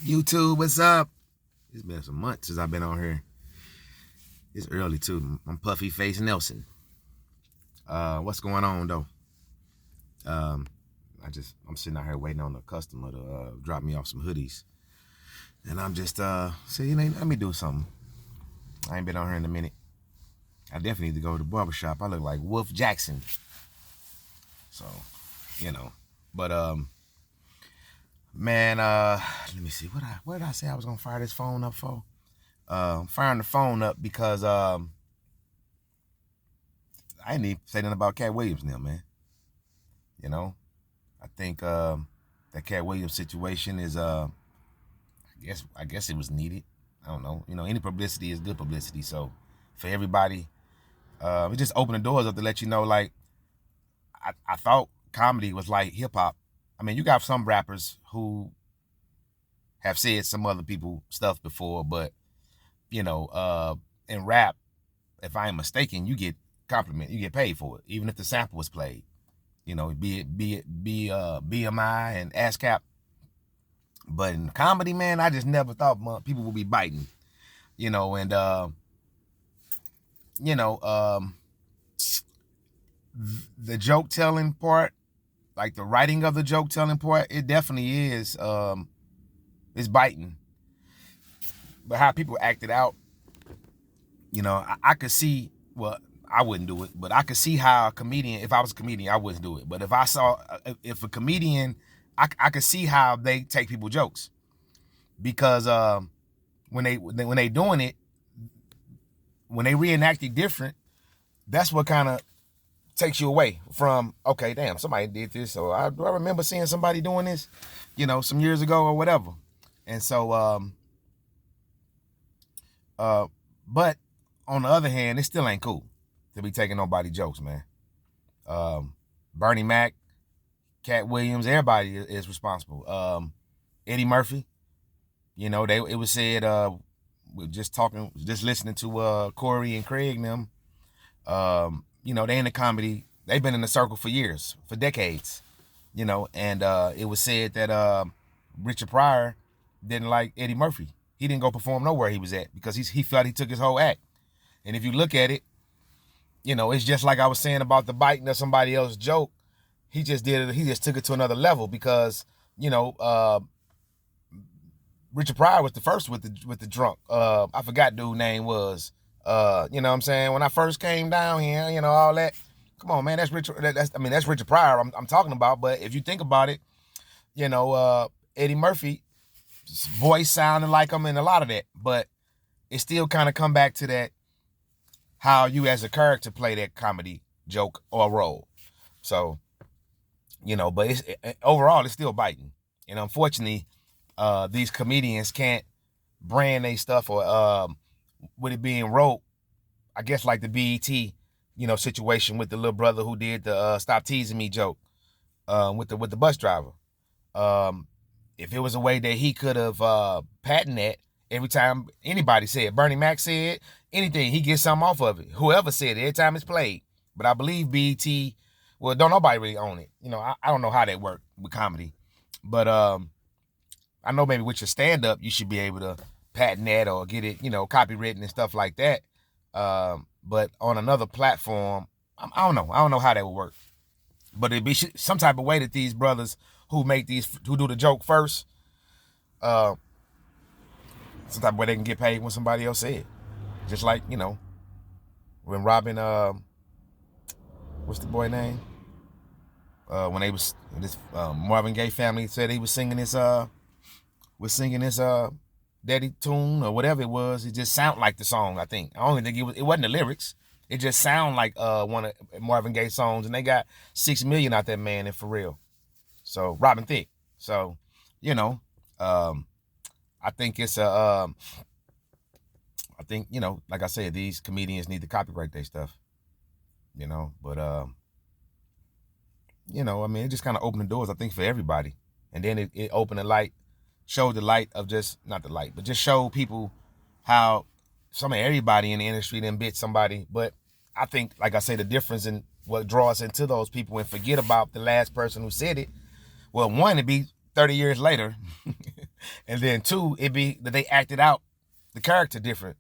YouTube, what's up? It's been some months since I've been on here. It's early too. I'm Puffy Face Nelson. What's going on though? Um, I'm sitting out here waiting on a customer to drop me off some hoodies, and I'm just saying, let me do something. I ain't been on here in a minute. I definitely need to go to the barbershop. I look like Wolf Jackson, so you know. But man, let me see. What did I say I was gonna fire this phone up for? I'm firing the phone up because I didn't even say nothing about Katt Williams now, man. You know, I think that Katt Williams situation is I guess it was needed. I don't know. Any publicity is good publicity. So for everybody, it just opened the doors up to let you know, like, I thought comedy was like hip hop. I mean, you got some rappers who have said some other people stuff before, but in rap, if I ain't mistaken, you get compliment, you get paid for it, even if the sample was played. Be BMI and ASCAP. But in comedy, man, I just never thought people would be biting. And the joke telling part, like the writing of the joke telling part, it definitely is it's biting. But how people acted out, I could see. Well, I wouldn't do it, but I could see how a comedian, if I was a comedian, I wouldn't do it. But if a comedian, I could see how they take people's jokes, because when they doing it, when they reenact it different, that's what kind of takes you away from, okay, damn, somebody did this, or do I remember seeing somebody doing this, some years ago or whatever. And so, but on the other hand, it still ain't cool to be taking nobody jokes, man. Bernie Mac, Katt Williams, everybody is responsible. Eddie Murphy, it was said, just listening to Corey and Craig and them, they in the comedy, they've been in the circle for years, for decades, and it was said that Richard Pryor didn't like Eddie Murphy. He didn't go perform nowhere he was at because he felt he took his whole act. And if you look at it, it's just like I was saying about the biting of somebody else's joke. He just did it. He just took it to another level because, Richard Pryor was the first with the drunk. I forgot dude's name was. You know what I'm saying? When I first came down here, all that. Come on, man, that's Richard. That's Richard Pryor I'm talking about. But if you think about it, Eddie Murphy's voice sounded like him and a lot of that. But it still kind of come back to that, how you as a character play that comedy joke or role. So, but overall it's still biting. And unfortunately, these comedians can't brand their stuff, or with it being wrote, I guess like the BET, situation with the little brother who did the "Stop Teasing Me" joke with the bus driver. If it was a way that he could have patented that, every time anybody said, Bernie Mac said anything, he gets something off of it. Whoever said it, every time it's played. But I believe BET, well, don't nobody really own it. I don't know how that worked with comedy. But I know maybe with your stand-up, you should be able to patent that or get it, copywritten and stuff like that. But on another platform, I don't know. I don't know how that would work. But it'd be some type of way that these brothers who do the joke first, some type of way they can get paid when somebody else said it. Just like, when Robin, what's the boy name? When they was, this Marvin Gaye family said he was singing this daddy tune or whatever it was. It just sounded like the song, I think. I don't think it wasn't the lyrics. It just sounded like one of Marvin Gaye's songs, and they got $6 million out that man, and for real. So Robin Thicke. So, I think it's I think, like I said, these comedians need to copyright their stuff. But it just kind of opened the doors, I think, for everybody. And then it opened the light, showed the light of not the light, but just showed people how everybody in the industry then bit somebody. But I think, like I say, the difference in what draws into those people and forget about the last person who said it. Well, one, it'd be 30 years later. And then 2, it be that they acted out the character different.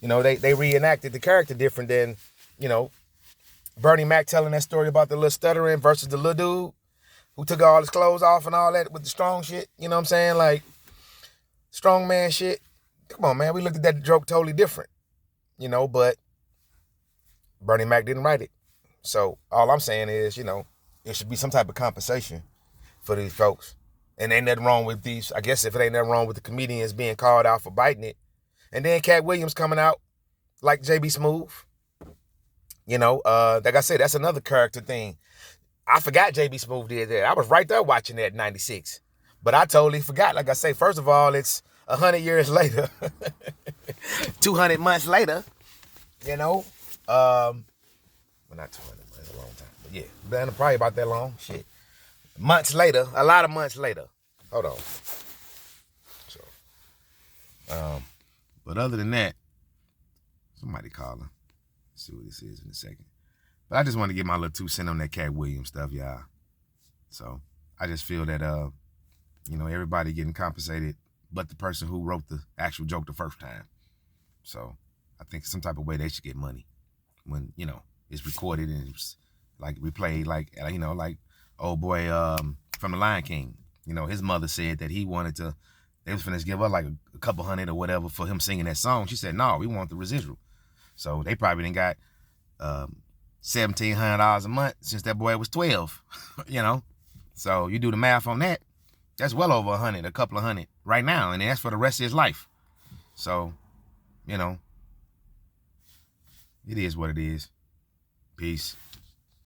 You know, they reenacted the character different than, you know, Bernie Mac telling that story about the little stuttering versus the little dude who took all his clothes off and all that with the strong shit. You know what I'm saying? Like, strong man shit. Come on, man. We looked at that joke totally different. You know, but Bernie Mac didn't write it. So all I'm saying is, you know, it should be some type of compensation for these folks. And ain't nothing wrong with these. I guess if it ain't nothing wrong with the comedians being called out for biting it. And then Katt Williams coming out like JB Smoove. You know, like I said, that's another character thing. I forgot JB Smoove did that. I was right there watching that in 96. But I totally forgot. Like I say, first of all, it's 100 years later. 200 months later. You know? Well, not 200 months, a long time. But yeah, been probably about that long. Shit. Months later, a lot of months later. Hold on. So, but other than that, somebody calling. See what this is in a second. But I just want to get my little 2 cents on that Katt Williams stuff, y'all. So I just feel that, you know, everybody getting compensated but the person who wrote the actual joke the first time. So I think some type of way they should get money when, you know, it's recorded and it's like replayed, like, you know, like old boy from The Lion King. You know, his mother said that he wanted to, they was finna give her like a couple hundred or whatever for him singing that song. She said, no, we want the residual. So they probably done got $1,700 a month since that boy was 12, you know? So you do the math on that, that's well over 100, a couple of hundred right now, and that's for the rest of his life. So, you know, it is what it is. Peace.